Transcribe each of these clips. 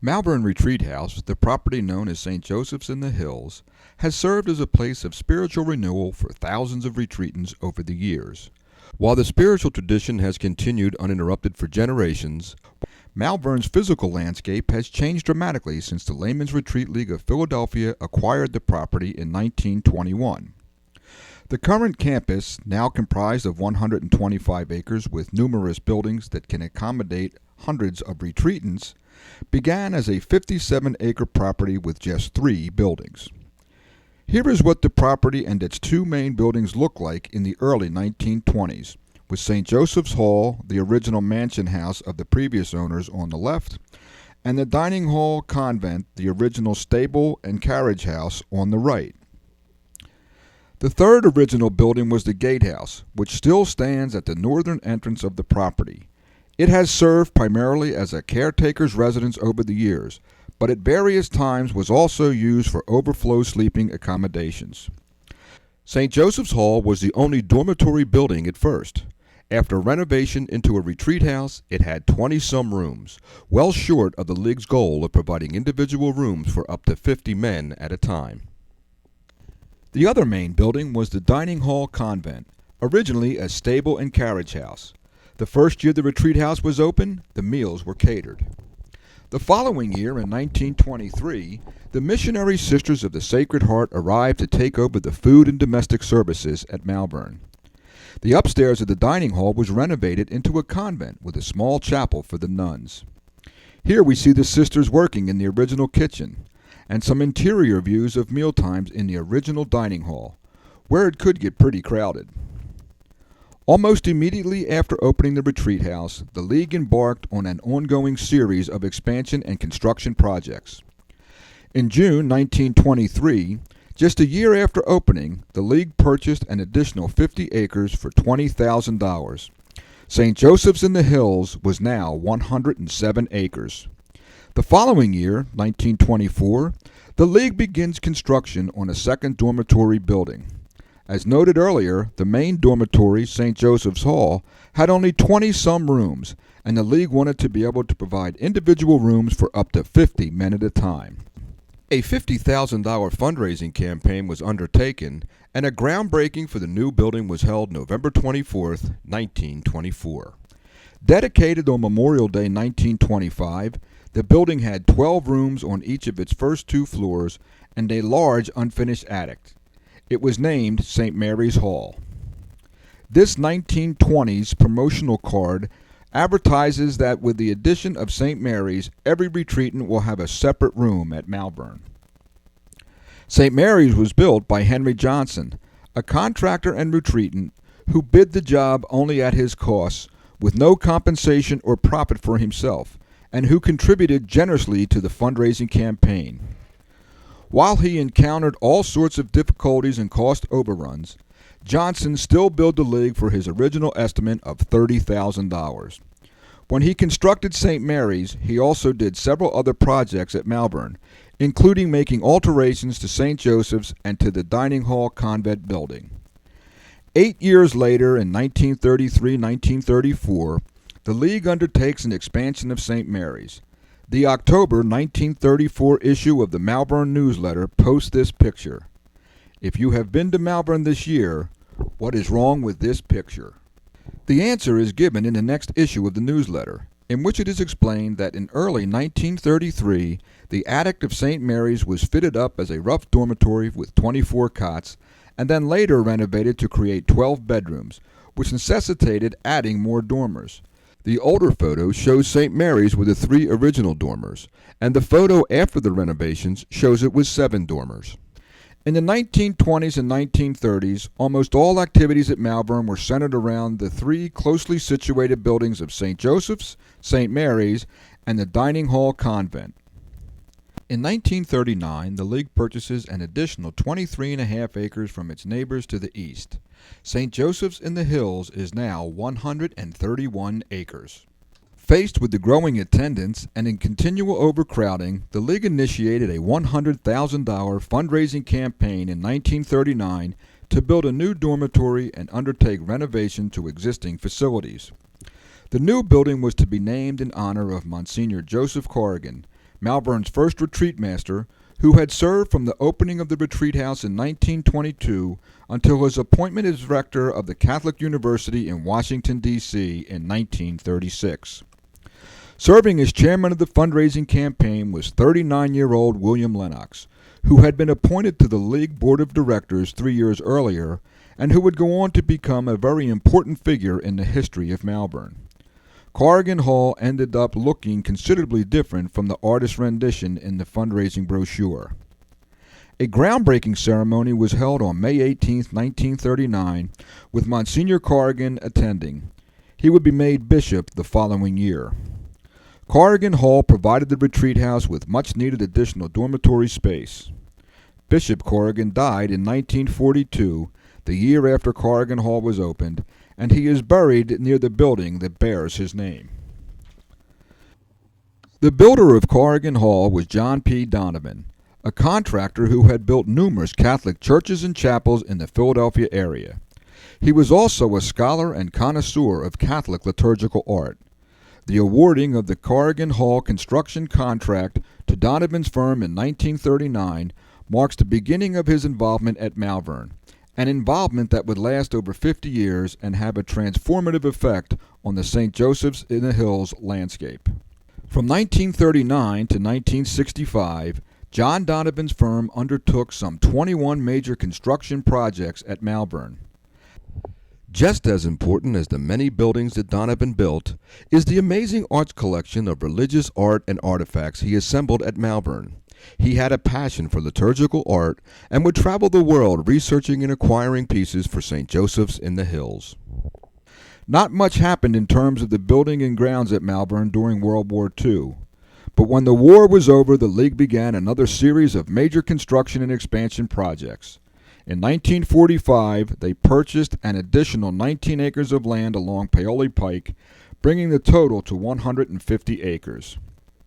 Malvern Retreat House, the property known as St. Joseph's in the Hills, has served as a place of spiritual renewal for thousands of retreatants over the years. While the spiritual tradition has continued uninterrupted for generations, Malvern's physical landscape has changed dramatically since the Layman's Retreat League of Philadelphia acquired the property in 1921. The current campus, now comprised of 125 acres with numerous buildings that can accommodate hundreds of retreatants, began as a 57-acre property with just 3 buildings. Here is what the property and its 2 main buildings looked like in the early 1920s, with St. Joseph's Hall, the original mansion house of the previous owners, on the left, and the dining hall convent, the original stable and carriage house, on the right. The third original building was the gatehouse, which still stands at the northern entrance of the property. It has served primarily as a caretaker's residence over the years, but at various times was also used for overflow sleeping accommodations. St. Joseph's Hall was the only dormitory building at first. After renovation into a retreat house, it had 20-some rooms, well short of the League's goal of providing individual rooms for up to 50 men at a time. The other main building was the dining hall convent, originally a stable and carriage house. The first year the retreat house was open, the meals were catered. The following year, in 1923, the Missionary Sisters of the Sacred Heart arrived to take over the food and domestic services at Malvern. The upstairs of the dining hall was renovated into a convent with a small chapel for the nuns. Here we see the sisters working in the original kitchen, and some interior views of mealtimes in the original dining hall, where it could get pretty crowded. Almost immediately after opening the retreat house, the League embarked on an ongoing series of expansion and construction projects. In June 1923, just a year after opening, the League purchased an additional 50 acres for $20,000. St. Joseph's in the Hills was now 107 acres. The following year, 1924, the League begins construction on a second dormitory building. As noted earlier, the main dormitory, St. Joseph's Hall, had only 20-some rooms, and the League wanted to be able to provide individual rooms for up to 50 men at a time. A $50,000 fundraising campaign was undertaken, and a groundbreaking for the new building was held November 24, 1924. Dedicated on Memorial Day 1925, the building had 12 rooms on each of its first 2 floors and a large unfinished attic. It was named St. Mary's Hall. This 1920s promotional card advertises that with the addition of St. Mary's, every retreatant will have a separate room at Malvern. St. Mary's was built by Henry Johnson, a contractor and retreatant who bid the job only at his costs, with no compensation or profit for himself, and who contributed generously to the fundraising campaign. While he encountered all sorts of difficulties and cost overruns, Johnson still billed the League for his original estimate of $30,000. When he constructed St. Mary's, he also did several other projects at Malvern, including making alterations to St. Joseph's and to the dining hall convent building. 8 years later, in 1933-1934, the League undertakes an expansion of St. Mary's. The October 1934 issue of the Malvern newsletter posts this picture. If you have been to Malvern this year, what is wrong with this picture? The answer is given in the next issue of the newsletter, in which it is explained that in early 1933, the attic of St. Mary's was fitted up as a rough dormitory with 24 cots, and then later renovated to create 12 bedrooms, which necessitated adding more dormers. The older photo shows St. Mary's with the 3 original dormers, and the photo after the renovations shows it with 7 dormers. In the 1920s and 1930s, almost all activities at Malvern were centered around the 3 closely situated buildings of St. Joseph's, St. Mary's, and the Dining Hall Convent. In 1939, the League purchases an additional 23.5 acres from its neighbors to the east. St. Joseph's in the Hills is now 131 acres. Faced with the growing attendance and in continual overcrowding, the League initiated a $100,000 fundraising campaign in 1939 to build a new dormitory and undertake renovation to existing facilities. The new building was to be named in honor of Monsignor Joseph Corrigan, Malvern's first retreat master, who had served from the opening of the retreat house in 1922 until his appointment as rector of the Catholic University in Washington, D.C. in 1936. Serving as chairman of the fundraising campaign was 39-year-old William Lennox, who had been appointed to the League Board of Directors 3 years earlier and who would go on to become a very important figure in the history of Malvern. Corrigan Hall ended up looking considerably different from the artist's rendition in the fundraising brochure. A groundbreaking ceremony was held on May 18, 1939, with Monsignor Corrigan attending. He would be made bishop the following year. Corrigan Hall provided the retreat house with much-needed additional dormitory space. Bishop Corrigan died in 1942, the year after Corrigan Hall was opened, and he is buried near the building that bears his name. The builder of Corrigan Hall was John P. Donovan, a contractor who had built numerous Catholic churches and chapels in the Philadelphia area. He was also a scholar and connoisseur of Catholic liturgical art. The awarding of the Corrigan Hall construction contract to Donovan's firm in 1939 marks the beginning of his involvement at Malvern, an involvement that would last over 50 years and have a transformative effect on the St. Joseph's in the Hills landscape. From 1939 to 1965, John Donovan's firm undertook some 21 major construction projects at Malvern. Just as important as the many buildings that Donovan built is the amazing arts collection of religious art and artifacts he assembled at Malvern. He had a passion for liturgical art and would travel the world researching and acquiring pieces for St. Joseph's in the Hills. Not much happened in terms of the building and grounds at Malvern during World War II, but when the war was over, the League began another series of major construction and expansion projects. In 1945, they purchased an additional 19 acres of land along Paoli Pike, bringing the total to 150 acres.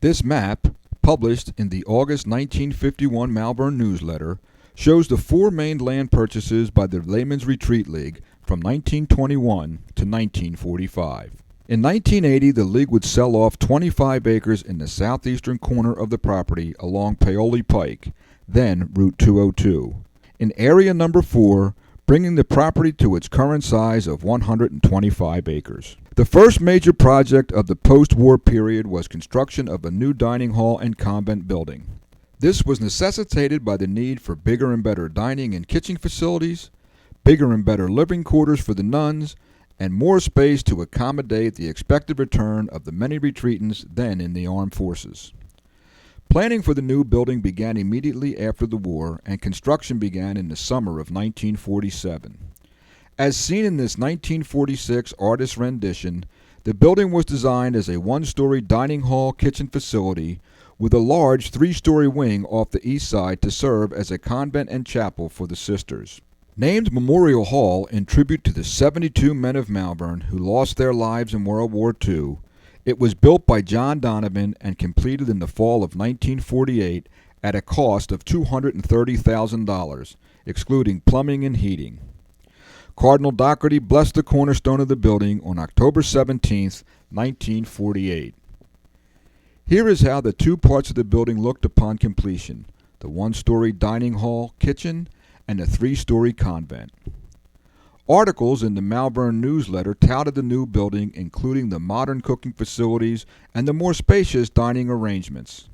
This map, published in the August 1951 Malvern newsletter, shows the four main land purchases by the Layman's Retreat League from 1921 to 1945. In 1980, the League would sell off 25 acres in the southeastern corner of the property along Paoli Pike, then Route 202. In area number 4, bringing the property to its current size of 125 acres. The first major project of the post-war period was construction of a new dining hall and convent building. This was necessitated by the need for bigger and better dining and kitchen facilities, bigger and better living quarters for the nuns, and more space to accommodate the expected return of the many retreatants then in the armed forces. Planning for the new building began immediately after the war, and construction began in the summer of 1947. As seen in this 1946 artist's rendition, the building was designed as a one-story dining hall kitchen facility with a large 3-story wing off the east side to serve as a convent and chapel for the sisters. Named Memorial Hall in tribute to the 72 men of Malvern who lost their lives in World War II, it was built by John Donovan and completed in the fall of 1948 at a cost of $230,000, excluding plumbing and heating. Cardinal Doherty blessed the cornerstone of the building on October 17, 1948. Here is how the two parts of the building looked upon completion: the one-story dining hall, kitchen, and a 3-story convent. Articles in the Malvern newsletter touted the new building, including the modern cooking facilities and the more spacious dining arrangements.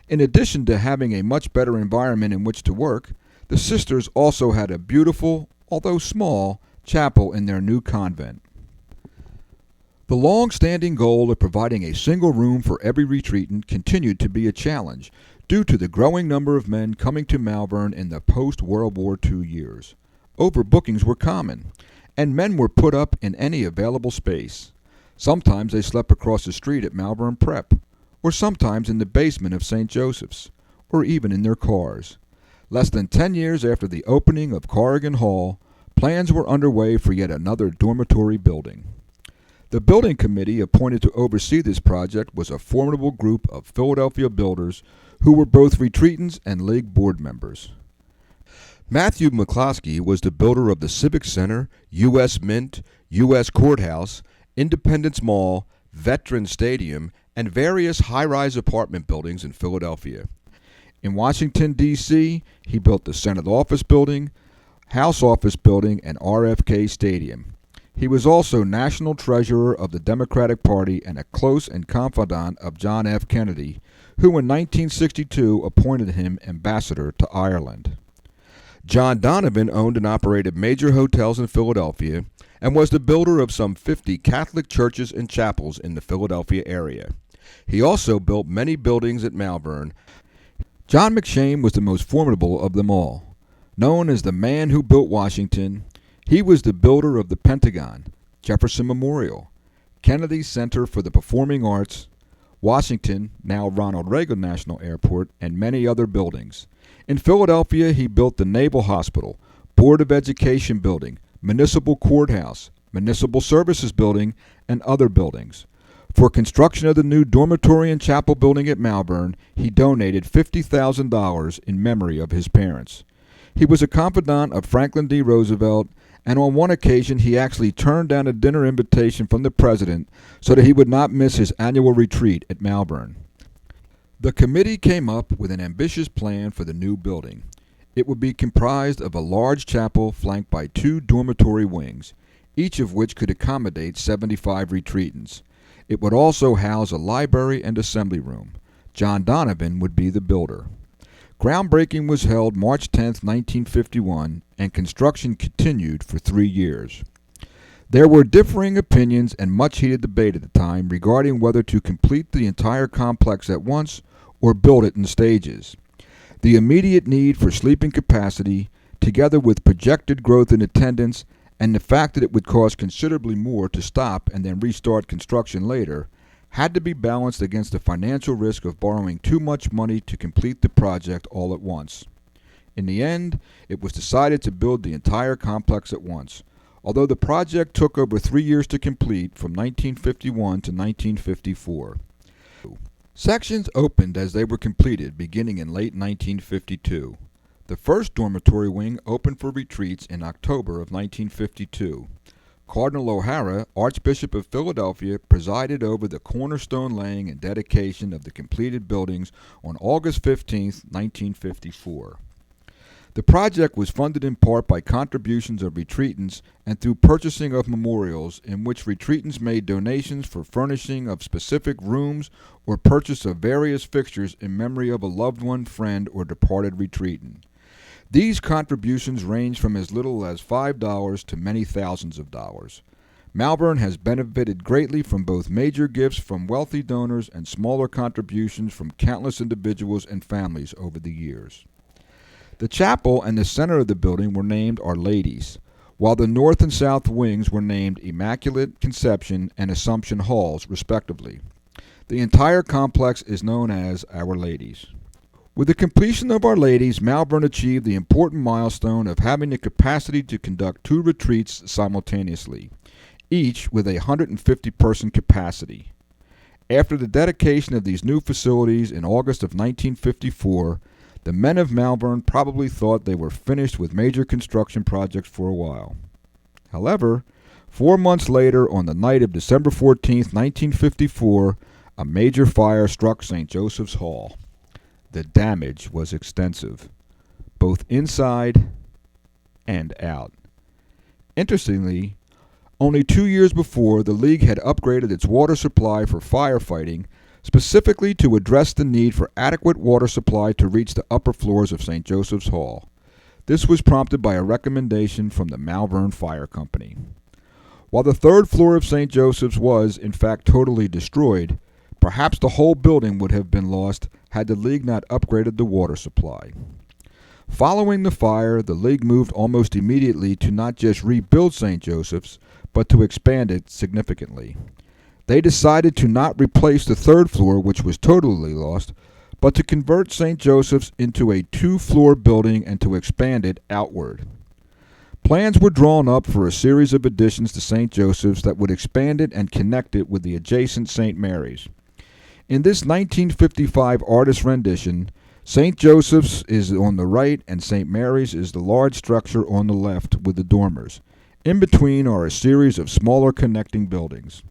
In addition to having a much better environment in which to work, the sisters also had a beautiful, although small, chapel in their new convent. The long-standing goal of providing a single room for every retreatant continued to be a challenge due to the growing number of men coming to Malvern in the post-World War II years. Overbookings were common, and men were put up in any available space. Sometimes they slept across the street at Malvern Prep, or sometimes in the basement of St. Joseph's, or even in their cars. Less than 10 years after the opening of Corrigan Hall, plans were underway for yet another dormitory building. The building committee appointed to oversee this project was a formidable group of Philadelphia builders who were both retreatants and League board members. Matthew McCloskey was the builder of the Civic Center, U.S. Mint, U.S. Courthouse, Independence Mall, Veterans Stadium, and various high-rise apartment buildings in Philadelphia. In Washington, D.C., he built the Senate Office Building, House Office Building, and RFK Stadium. He was also National Treasurer of the Democratic Party and a close and confidant of John F. Kennedy, who in 1962 appointed him ambassador to Ireland. John Donovan owned and operated major hotels in Philadelphia and was the builder of some 50 Catholic churches and chapels in the Philadelphia area. He also built many buildings at Malvern. John McShane was the most formidable of them all. Known as the man who built Washington, he was the builder of the Pentagon, Jefferson Memorial, Kennedy Center for the Performing Arts, Washington, now Ronald Reagan National Airport, and many other buildings. In Philadelphia, he built the Naval Hospital, Board of Education Building, Municipal Courthouse, Municipal Services Building, and other buildings. For construction of the new dormitory and chapel building at Malvern, he donated $50,000 in memory of his parents. He was a confidant of Franklin D. Roosevelt, and on one occasion he actually turned down a dinner invitation from the president so that he would not miss his annual retreat at Malvern. The committee came up with an ambitious plan for the new building. It would be comprised of a large chapel flanked by 2 dormitory wings, each of which could accommodate 75 retreatants. It would also house a library and assembly room. John Donovan would be the builder. Groundbreaking was held March 10, 1951, and construction continued for 3 years. There were differing opinions and much heated debate at the time regarding whether to complete the entire complex at once or build it in stages. The immediate need for sleeping capacity, together with projected growth in attendance and the fact that it would cost considerably more to stop and then restart construction later, had to be balanced against the financial risk of borrowing too much money to complete the project all at once. In the end, it was decided to build the entire complex at once, although the project took over 3 years to complete from 1951 to 1954. Sections opened as they were completed beginning in late 1952. The first dormitory wing opened for retreats in October of 1952. Cardinal O'Hara, Archbishop of Philadelphia, presided over the cornerstone laying and dedication of the completed buildings on August 15, 1954. The project was funded in part by contributions of retreatants and through purchasing of memorials in which retreatants made donations for furnishing of specific rooms or purchase of various fixtures in memory of a loved one, friend, or departed retreatant. These contributions range from as little as $5 to many thousands of dollars. Malvern has benefited greatly from both major gifts from wealthy donors and smaller contributions from countless individuals and families over the years. The chapel and the center of the building were named Our Ladies, while the north and south wings were named Immaculate Conception and Assumption Halls, respectively. The entire complex is known as Our Ladies. With the completion of Our Ladies, Malvern achieved the important milestone of having the capacity to conduct 2 retreats simultaneously, each with a 150-person capacity. After the dedication of these new facilities in August of 1954, the men of Malvern probably thought they were finished with major construction projects for a while. However, 4 months later, on the night of December 14, 1954, a major fire struck St. Joseph's Hall. The damage was extensive, both inside and out. Interestingly, only 2 years before, the League had upgraded its water supply for firefighting, specifically to address the need for adequate water supply to reach the upper floors of St. Joseph's Hall. This was prompted by a recommendation from the Malvern Fire Company. While the 3rd floor of St. Joseph's was, in fact, totally destroyed, perhaps the whole building would have been lost had the League not upgraded the water supply. Following the fire, the League moved almost immediately to not just rebuild St. Joseph's, but to expand it significantly. They decided to not replace the 3rd floor, which was totally lost, but to convert St. Joseph's into a 2-floor building and to expand it outward. Plans were drawn up for a series of additions to St. Joseph's that would expand it and connect it with the adjacent St. Mary's. In this 1955 artist rendition, St. Joseph's is on the right and St. Mary's is the large structure on the left with the dormers. In between are a series of smaller connecting buildings.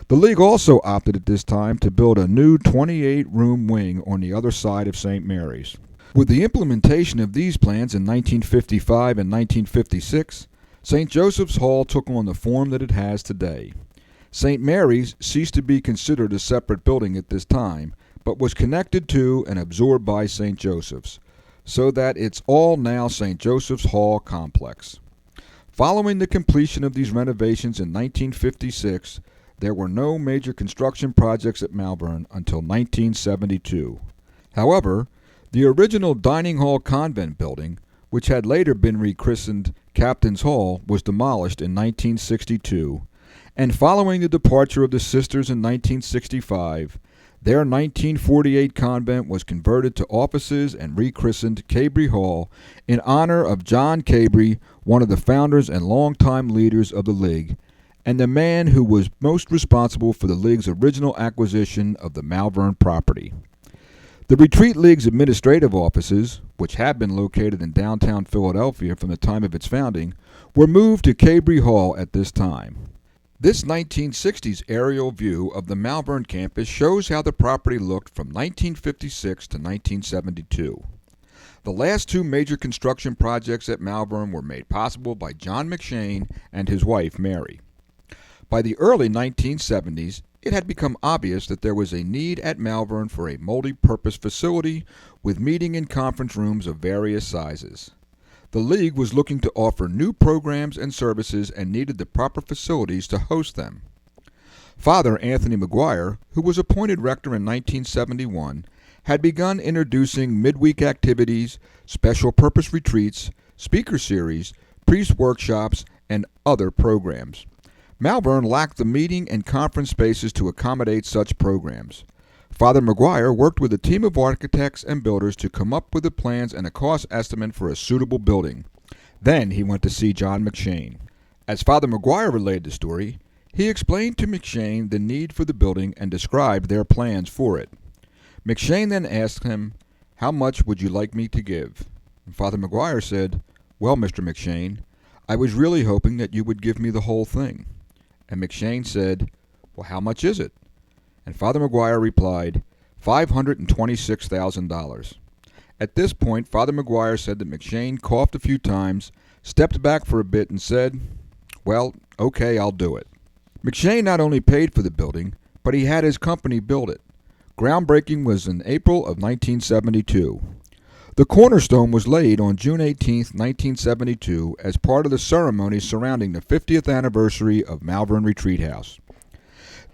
The league also opted at this time to build a new 28-room wing on the other side of St. Mary's. With the implementation of these plans in 1955 and 1956, St. Joseph's Hall took on the form that it has today. St. Mary's ceased to be considered a separate building at this time, but was connected to and absorbed by St. Joseph's, so that it's all now St. Joseph's Hall complex. Following the completion of these renovations in 1956, there were no major construction projects at Malvern until 1972. However, the original Dining Hall Convent building, which had later been rechristened Captain's Hall, was demolished in 1962, and following the departure of the sisters in 1965, their 1948 convent was converted to offices and rechristened Cabry Hall in honor of John Cabry, one of the founders and longtime leaders of the League, and the man who was most responsible for the League's original acquisition of the Malvern property. The Retreat League's administrative offices, which had been located in downtown Philadelphia from the time of its founding, were moved to Cabry Hall at this time. This 1960s aerial view of the Malvern campus shows how the property looked from 1956 to 1972. The last two major construction projects at Malvern were made possible by John McShane and his wife, Mary. By the early 1970s, it had become obvious that there was a need at Malvern for a multi-purpose facility with meeting and conference rooms of various sizes. The League was looking to offer new programs and services and needed the proper facilities to host them. Father Anthony McGuire, who was appointed rector in 1971, had begun introducing midweek activities, special purpose retreats, speaker series, priest workshops, and other programs. Malvern lacked the meeting and conference spaces to accommodate such programs. Father McGuire worked with a team of architects and builders to come up with the plans and a cost estimate for a suitable building. Then he went to see John McShane. As Father McGuire relayed the story, he explained to McShane the need for the building and described their plans for it. McShane then asked him, "How much would you like me to give?" And Father McGuire said, "Well, Mr. McShane, I was really hoping that you would give me the whole thing." And McShane said, "Well, how much is it?" And Father McGuire replied, $526,000. At this point, Father McGuire said that McShane coughed a few times, stepped back for a bit, and said, "Well, okay, I'll do it." McShane not only paid for the building, but he had his company build it. Groundbreaking was in April of 1972. The cornerstone was laid on June 18, 1972, as part of the ceremony surrounding the 50th anniversary of Malvern Retreat House.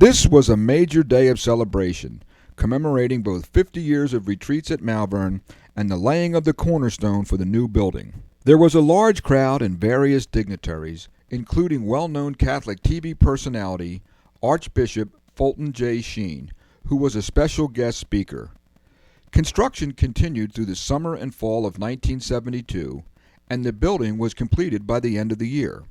This was a major day of celebration, commemorating both 50 years of retreats at Malvern and the laying of the cornerstone for the new building. There was a large crowd and various dignitaries, including well-known Catholic TV personality Archbishop Fulton J. Sheen, who was a special guest speaker. Construction continued through the summer and fall of 1972, and the building was completed by the end of the year.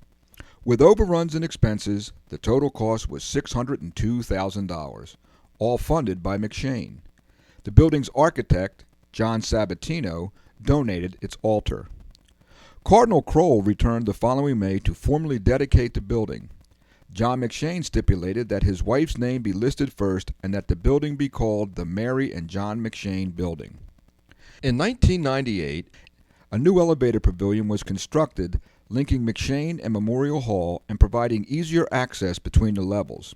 With overruns and expenses, the total cost was $602,000, all funded by McShane. The building's architect, John Sabatino, donated its altar. Cardinal Kroll returned the following May to formally dedicate the building. John McShane stipulated that his wife's name be listed first and that the building be called the Mary and John McShane Building. In 1998, a new elevator pavilion was constructed linking McShane and Memorial Hall and providing easier access between the levels.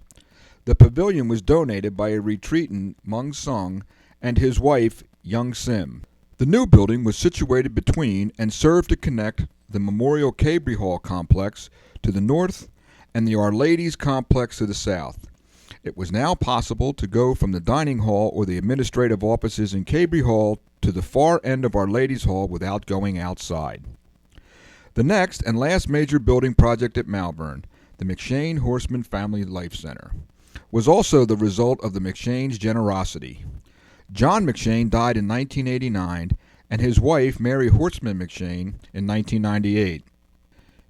The pavilion was donated by a retreatant, Mung Sung, and his wife, Young Sim. The new building was situated between and served to connect the Memorial Cabry Hall complex to the north and the Our Lady's complex to the south. It was now possible to go from the dining hall or the administrative offices in Cabry Hall to the far end of Our Lady's Hall without going outside. The next and last major building project at Malvern, the McShane Horseman Family Life Center, was also the result of the McShane's generosity. John McShane died in 1989 and his wife, Mary Horseman McShane, in 1998.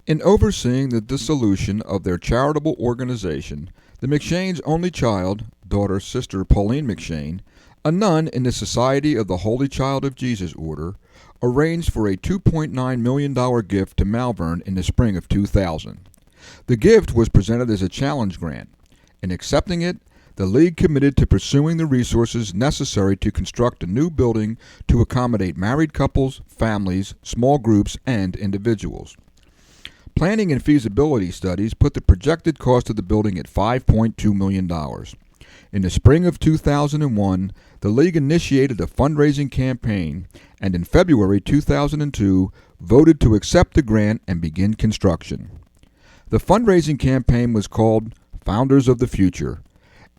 In overseeing the dissolution of their charitable organization, the McShane's only child, daughter Sister Pauline McShane, a nun in the Society of the Holy Child of Jesus Order, arranged for a $2.9 million gift to Malvern in the spring of 2000. The gift was presented as a challenge grant. In accepting it, the League committed to pursuing the resources necessary to construct a new building to accommodate married couples, families, small groups, and individuals. Planning and feasibility studies put the projected cost of the building at $5.2 million. In the spring of 2001, the League initiated a fundraising campaign and in February 2002 voted to accept the grant and begin construction. The fundraising campaign was called Founders of the Future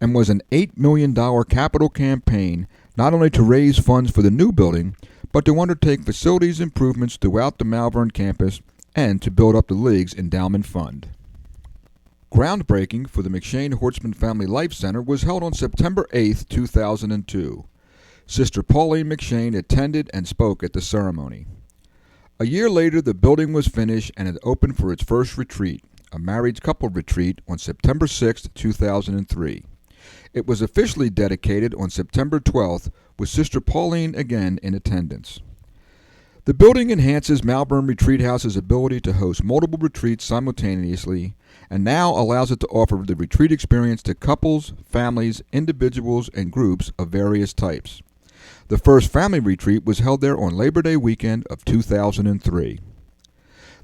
and was an $8 million capital campaign not only to raise funds for the new building, but to undertake facilities improvements throughout the Malvern campus and to build up the League's endowment fund. Groundbreaking for the McShane-Hortzman Family Life Center was held on September 8, 2002. Sister Pauline McShane attended and spoke at the ceremony. A year later, the building was finished and it opened for its first retreat, a married couple retreat, on September 6, 2003. It was officially dedicated on September 12th, with Sister Pauline again in attendance. The building enhances Malvern Retreat House's ability to host multiple retreats simultaneously and now allows it to offer the retreat experience to couples, families, individuals, and groups of various types. The first family retreat was held there on Labor Day weekend of 2003.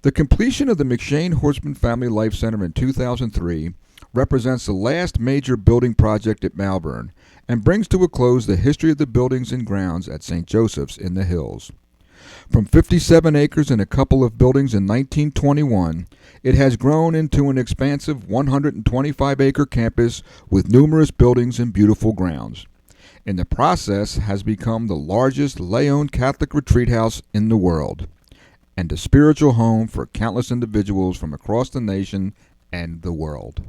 The completion of the McShane-Hortzman Family Life Center in 2003 represents the last major building project at Malvern and brings to a close the history of the buildings and grounds at St. Joseph's in the Hills. From 57 acres and a couple of buildings in 1921, it has grown into an expansive 125-acre campus with numerous buildings and beautiful grounds. In the process, has become the largest lay-owned Catholic retreat house in the world and a spiritual home for countless individuals from across the nation and the world.